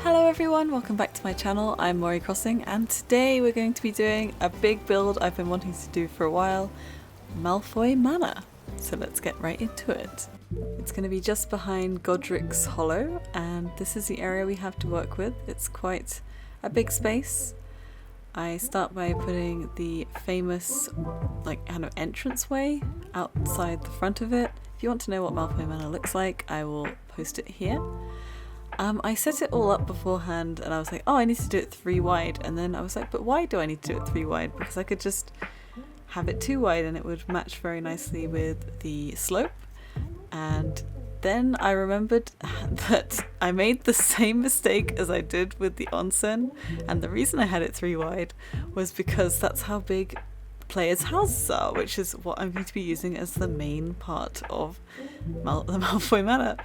Hello everyone, welcome back to my channel. I'm Mori Crossing and today we're going to be doing a big build I've been wanting to do for a while, Malfoy Manor. So let's get right into it. It's going to be just behind Godric's Hollow and this is the area we have to work with. It's quite a big space. I start by putting the famous kind of entranceway outside the front of it. If you want to know what Malfoy Manor looks like, I will post it here. I set it all up beforehand and I was like, oh, I need to do it 3 wide, and then I was like, but why do I need to do it 3 wide? Because I could just have it 2 wide and it would match very nicely with the slope. And then I remembered that I made the same mistake as I did with the onsen, and the reason I had it 3 wide was because that's how big players' houses are, which is what I'm going to be using as the main part of the Malfoy Manor.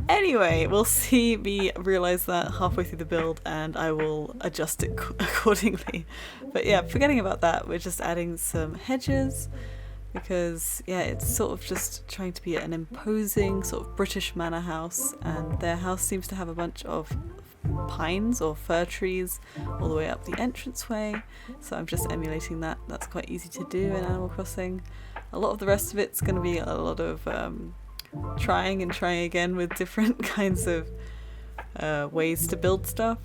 Anyway, we'll see me realise that halfway through the build and I will adjust it accordingly. But yeah, forgetting about that, we're just adding some hedges because yeah, it's sort of just trying to be an imposing sort of British manor house, and their house seems to have a bunch of pines or fir trees all the way up the entranceway, so I'm just emulating that. That's quite easy to do in Animal Crossing. A lot of the rest of it's going to be a lot of trying and trying again with different kinds of ways to build stuff.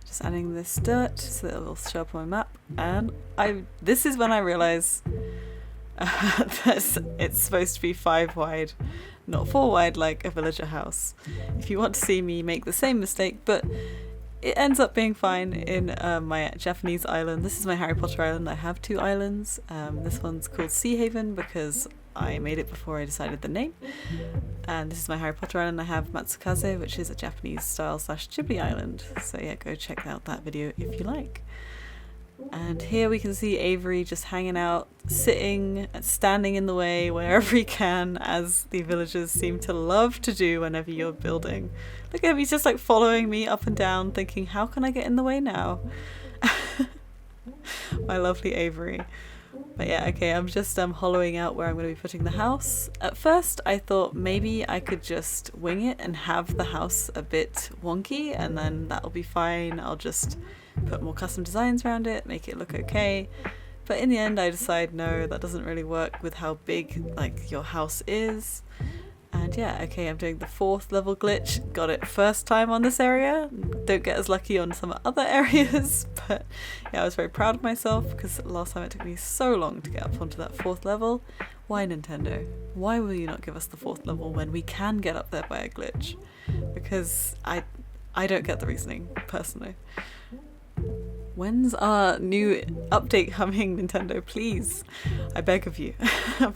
Just adding this dirt so that it will show up on my map, and this is when I realise that it's supposed to be 5 wide, not 4 wide like a villager house. If you want to see me make the same mistake, but it ends up being fine in my Japanese island. This is my Harry Potter island. I have 2 islands. This one's called Sea Haven because I made it before I decided the name. And this is my Harry Potter island. I have Matsukaze, which is a Japanese style / Ghibli island. So yeah, go check out that video if you like. And here we can see Avery just hanging out, sitting and standing in the way wherever he can, as the villagers seem to love to do whenever you're building. Look at him, he's just like following me up and down, thinking, how can I get in the way now? My lovely Avery. But yeah, okay, I'm just hollowing out where I'm going to be putting the house. At first I thought maybe I could just wing it and have the house a bit wonky, and then that'll be fine. I'll just put more custom designs around it, make it look okay. But in the end I decide no, that doesn't really work with how big your house is. And yeah, okay, I'm doing the 4th level glitch. Got it first time on this area. Don't get as lucky on some other areas, but yeah, I was very proud of myself because last time it took me so long to get up onto that 4th level. Why, Nintendo? Why will you not give us the 4th level when we can get up there by a glitch? Because I don't get the reasoning, personally. When's our new update coming, Nintendo? Please, I beg of you.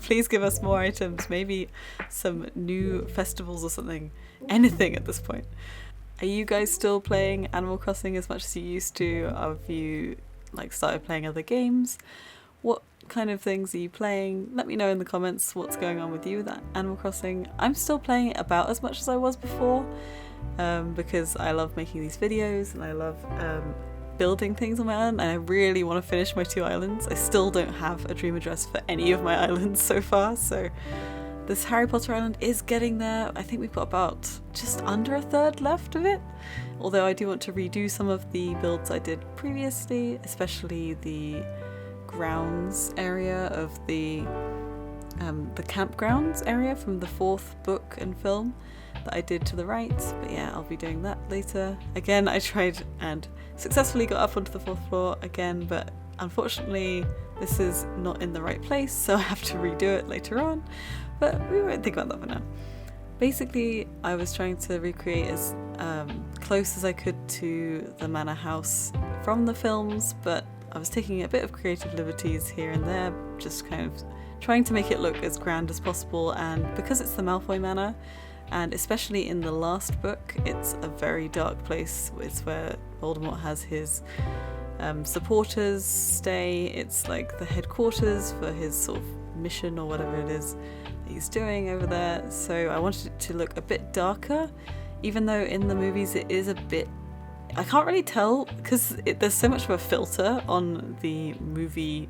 Please give us more items, maybe some new festivals or something. Anything at this point. Are you guys still playing Animal Crossing as much as you used to? Have you started playing other games? What kind of things are you playing? Let me know in the comments what's going on with you with Animal Crossing. I'm still playing it about as much as I was before, because I love making these videos and I love building things on my island, and I really want to finish my 2 islands. I still don't have a dream address for any of my islands so far, so this Harry Potter island is getting there. I think we've got about just under a third left of it, although I do want to redo some of the builds I did previously, especially the grounds area of the campgrounds area from the 4th book and film that I did to the right. But yeah, I'll be doing that later. Again, I tried and successfully got up onto the 4th floor again, but unfortunately this is not in the right place, so I have to redo it later on, but we won't think about that for now. Basically, I was trying to recreate as close as I could to the manor house from the films, but I was taking a bit of creative liberties here and there, just kind of trying to make it look as grand as possible. And because it's the Malfoy Manor, and especially in the last book, it's a very dark place. It's where Voldemort has his supporters stay. It's like the headquarters for his sort of mission or whatever it is that he's doing over there. So I wanted it to look a bit darker, even though in the movies it is a bit, I can't really tell because there's so much of a filter on the movie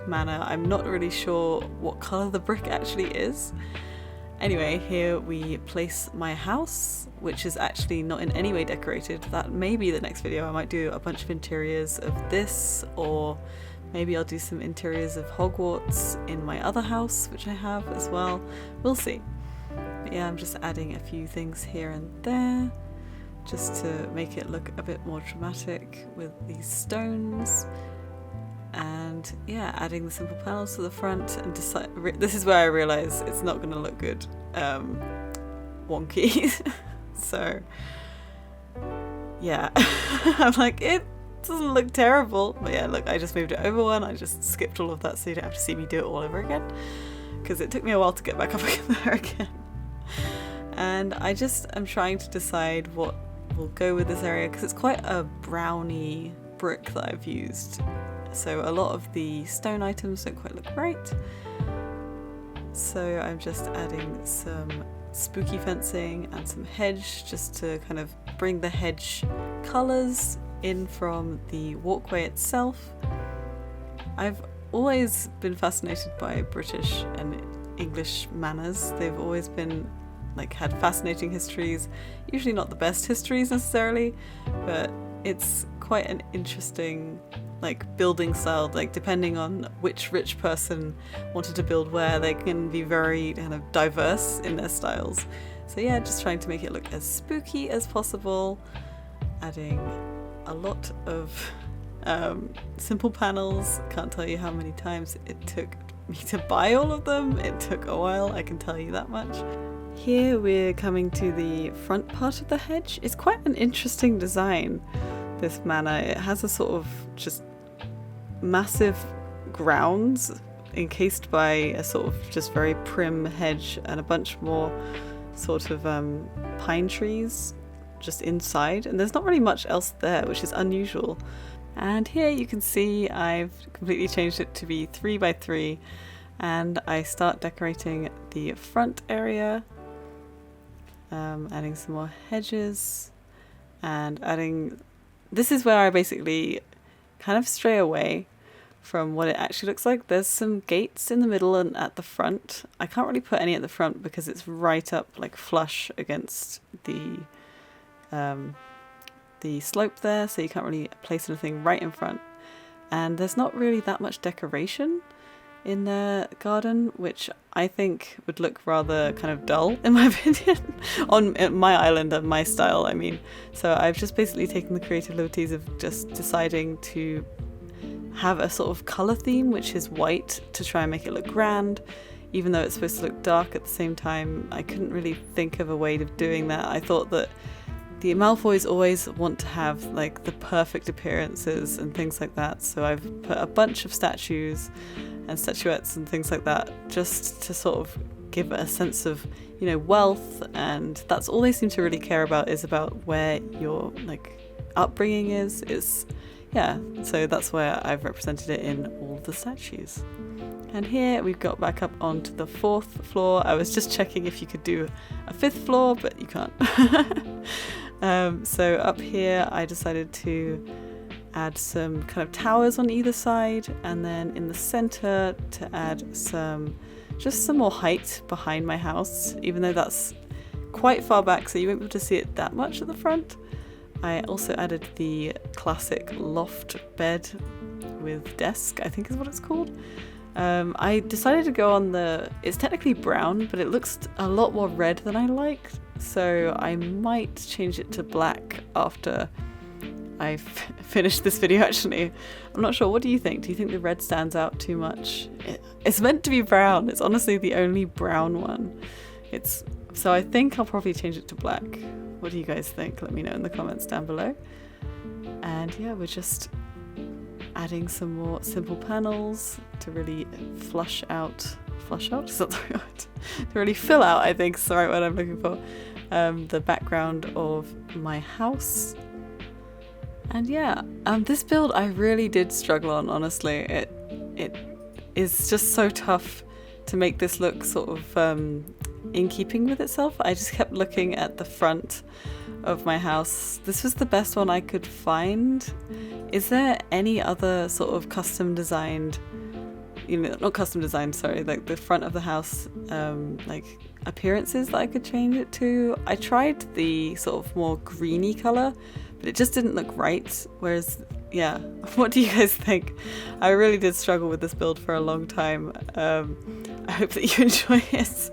manor. I'm not really sure what colour the brick actually is. Anyway, here we place my house, which is actually not in any way decorated. That may be the next video. I might do a bunch of interiors of this, or maybe I'll do some interiors of Hogwarts in my other house, which I have as well. We'll see. But yeah, I'm just adding a few things here and there, just to make it look a bit more dramatic with these stones. And yeah, adding the simple panels to the front, and this is where I realise it's not going to look good wonky. So yeah, I'm like, it doesn't look terrible, but yeah, look, I just moved it over one. I just skipped all of that so you don't have to see me do it all over again, because it took me a while to get back up there again. And I'm trying to decide what will go with this area, because it's quite a browny brick that I've used. So a lot of the stone items don't quite look right. So I'm just adding some spooky fencing and some hedge, just to kind of bring the hedge colours in from the walkway itself. I've always been fascinated by British and English manors. They've always been had fascinating histories, usually not the best histories necessarily, but it's quite an interesting building style. Depending on which rich person wanted to build where, they can be very kind of diverse in their styles. So yeah, just trying to make it look as spooky as possible, adding a lot of simple panels. Can't tell you how many times it took me to buy all of them. It took a while, I can tell you that much. Here we're coming to the front part of the hedge. It's quite an interesting design, this manor. It has a sort of just massive grounds encased by a sort of just very prim hedge, and a bunch more sort of pine trees just inside, and there's not really much else there, which is unusual. And here you can see I've completely changed it to be 3x3, and I start decorating the front area, adding some more hedges, and this is where I basically kind of stray away from what it actually looks like. There's some gates in the middle and at the front. I can't really put any at the front because it's right up flush against the slope there, so you can't really place anything right in front. And there's not really that much decoration in the garden, which I think would look rather kind of dull in my opinion on my island and my style, I mean. So I've just basically taken the creative liberties of just deciding to have a sort of colour theme, which is white, to try and make it look grand, even though it's supposed to look dark at the same time. I couldn't really think of a way of doing that. I thought that the Malfoys always want to have the perfect appearances and things like that, so I've put a bunch of statues and statuettes and things like that, just to sort of give it a sense of, wealth, and that's all they seem to really care about, is about where your upbringing is. Yeah, so that's where I've represented it in all the statues. And here we've got back up onto the 4th floor. I was just checking if you could do a 5th floor, but you can't. So up here I decided to add some kind of towers on either side, and then in the center to add just some more height behind my house, even though that's quite far back so you won't be able to see it that much at the front. I also added the classic loft bed with desk, I think is what it's called. I decided to go on it's technically brown, but it looks a lot more red than I like, so I might change it to black after I finished this video actually. I'm not sure, what do you think? Do you think the red stands out too much? It's meant to be brown, it's honestly the only brown one. So I think I'll probably change it to black. What do you guys think? Let me know in the comments down below. And yeah, we're just adding some more simple panels to really flush out, is that the right word? To really fill out, I think is the right word I'm looking for, the background of my house. And yeah, this build I really did struggle on, honestly. It is just so tough to make this look sort of in keeping with itself. I just kept looking at the front of my house. This was the best one I could find. Is there any other sort of custom designed you know, not custom design, sorry, like the front of the house, like appearances that I could change it to. I tried the sort of more greeny colour, but it just didn't look right. Whereas, yeah, what do you guys think? I really did struggle with this build for a long time. I hope that you enjoy it.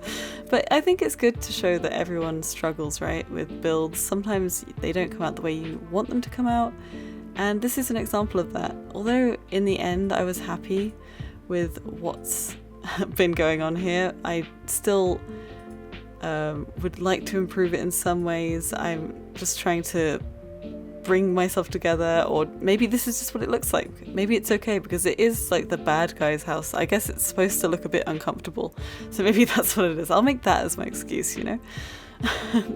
But I think it's good to show that everyone struggles, right, with builds. Sometimes they don't come out the way you want them to come out. And this is an example of that. Although in the end I was happy with what's been going on here, I still would like to improve it in some ways. I'm just trying to bring myself together, or maybe this is just what it looks like. Maybe it's okay because it is like the bad guy's house. I guess it's supposed to look a bit uncomfortable, so maybe that's what it is. I'll make that as my excuse, you know.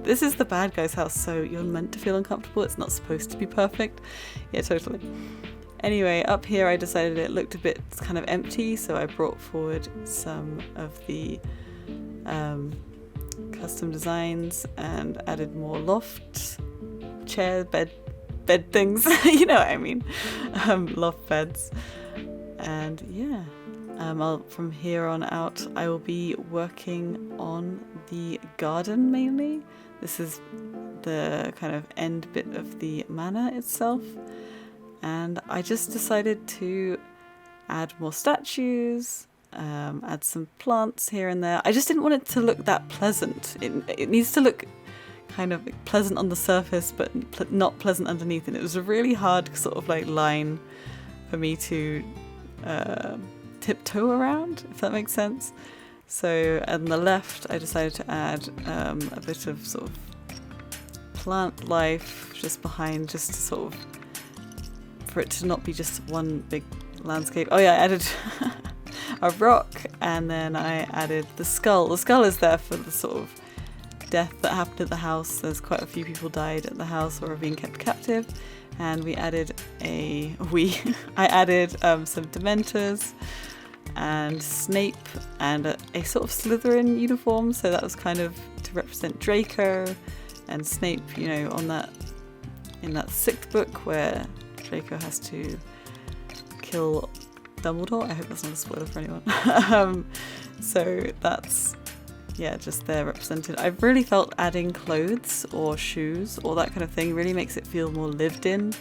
This is the bad guy's house, so you're meant to feel uncomfortable. It's not supposed to be perfect. Yeah, totally. Anyway, up here I decided it looked a bit kind of empty, so I brought forward some of the custom designs and added more loft, chair, bed things, you know what I mean, loft beds. And yeah, from here on out I will be working on the garden mainly. This is the kind of end bit of the manor itself, and I just decided to add more statues, add some plants here and there. I just didn't want it to look that pleasant. It needs to look kind of pleasant on the surface but not pleasant underneath, and it was a really hard sort of like line for me to tiptoe around, if that makes sense. So on the left I decided to add a bit of sort of plant life just behind, just to sort of, for it to not be just one big landscape. Oh yeah, I added a rock, and then I added the skull. The skull is there for the sort of death that happened at the house. There's quite a few people died at the house or are being kept captive, and I added some Dementors and Snape and a sort of Slytherin uniform, so that was kind of to represent Draco and Snape, you know, on that, in that 6th book where Draco has to kill Dumbledore. I hope that's not a spoiler for anyone. So that's, yeah, just there represented. I've really felt adding clothes or shoes or that kind of thing really makes it feel more lived in,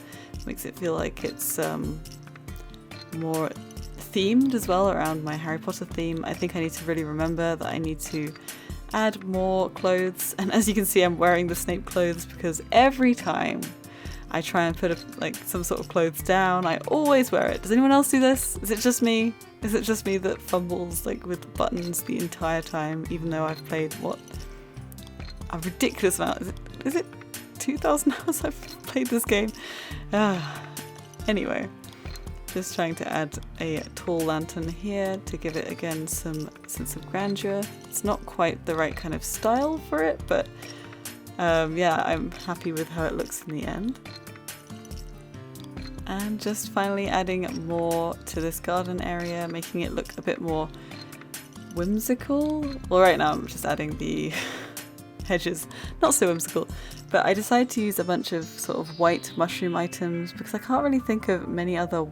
makes it feel like it's more themed as well, around my Harry Potter theme. I think I need to really remember that I need to add more clothes, and as you can see I'm wearing the Snape clothes because every time I try and put like some sort of clothes down, I always wear it. Does anyone else do this? Is it just me? Is it just me that fumbles like with buttons the entire time, even though I've played what, a ridiculous amount? Is it 2,000 hours I've played this game? Anyway, just trying to add a tall lantern here to give it again some sense of grandeur. It's not quite the right kind of style for it, but yeah, I'm happy with how it looks in the end. And just finally adding more to this garden area, making it look a bit more whimsical. Well, right now I'm just adding the hedges, not so whimsical, but I decided to use a bunch of sort of white mushroom items because I can't really think of many other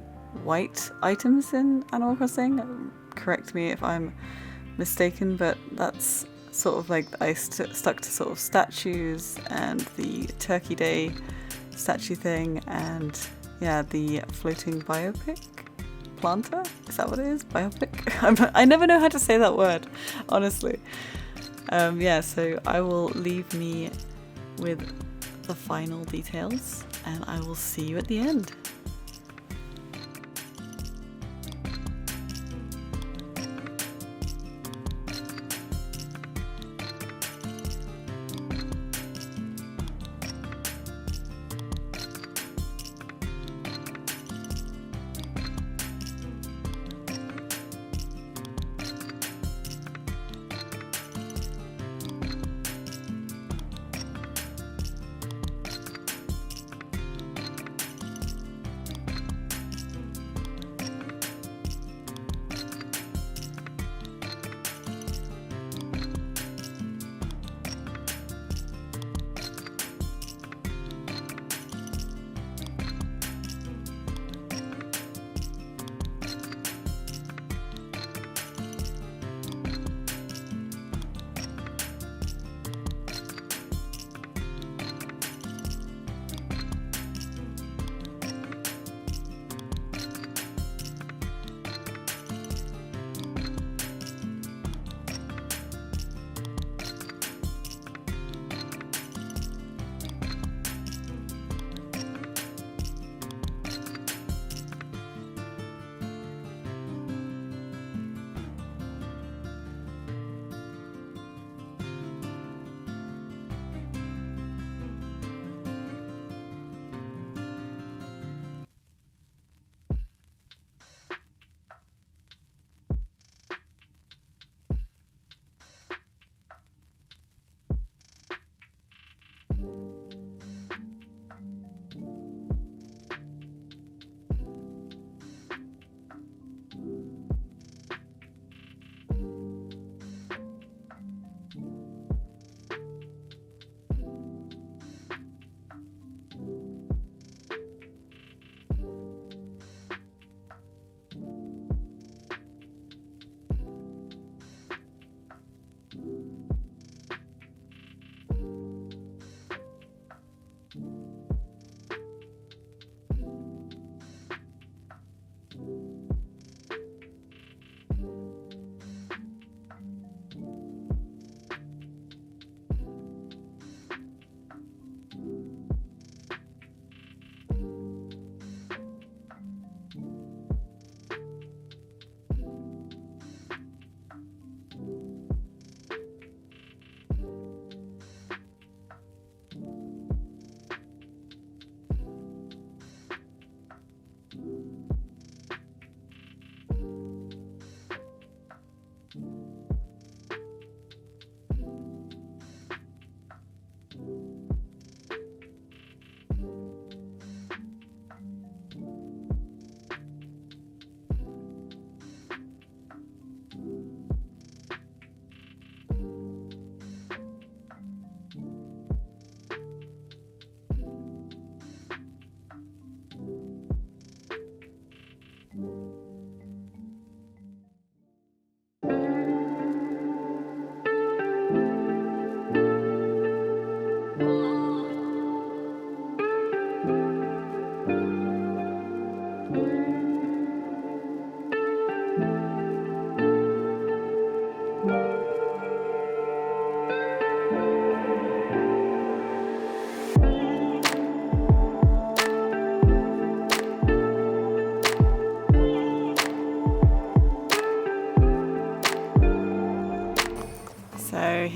white items in Animal Crossing. Correct me if I'm mistaken, but that's sort of like I stuck to sort of statues and the Turkey Day statue thing, and yeah, the floating biopic planter, is that what it is? Biopic? I never know how to say that word, honestly. Yeah, so I will leave me with the final details and I will see you at the end.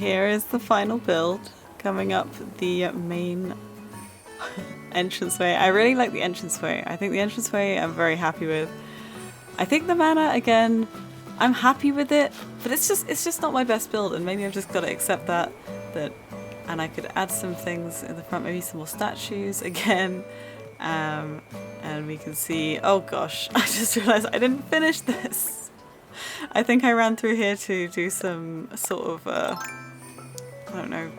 here is the final build coming up the main entranceway. I really like the entranceway. I think the entranceway I'm very happy with. I think the manor, again, I'm happy with it, but it's just not my best build, and maybe I've just got to accept that. And I could add some things in the front, maybe some more statues again. And we can see, oh gosh, I just realised I didn't finish this. I think I ran through here to do some sort of, I don't know,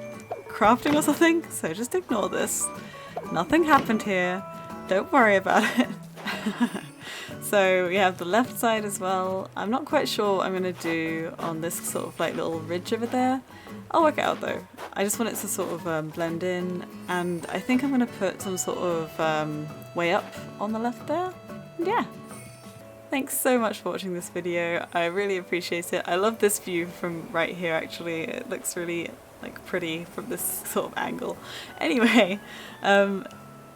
crafting or something, so just ignore this. Nothing happened here, don't worry about it. So we have the left side as well. I'm not quite sure what I'm going to do on this sort of like little ridge over there. I'll work it out though. I just want it to sort of blend in, and I think I'm going to put some sort of way up on the left there. And yeah. Thanks so much for watching this video. I really appreciate it. I love this view from right here actually. It looks really like pretty from this sort of angle. Anyway,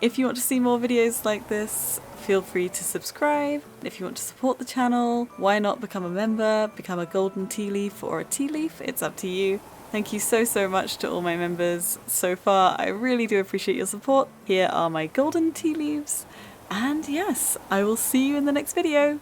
if you want to see more videos like this, feel free to subscribe. If you want to support the channel, why not become a member, become a golden tea leaf or a tea leaf, it's up to you. Thank you so much to all my members so far. I really do appreciate your support. Here are my golden tea leaves. And yes, I will see you in the next video.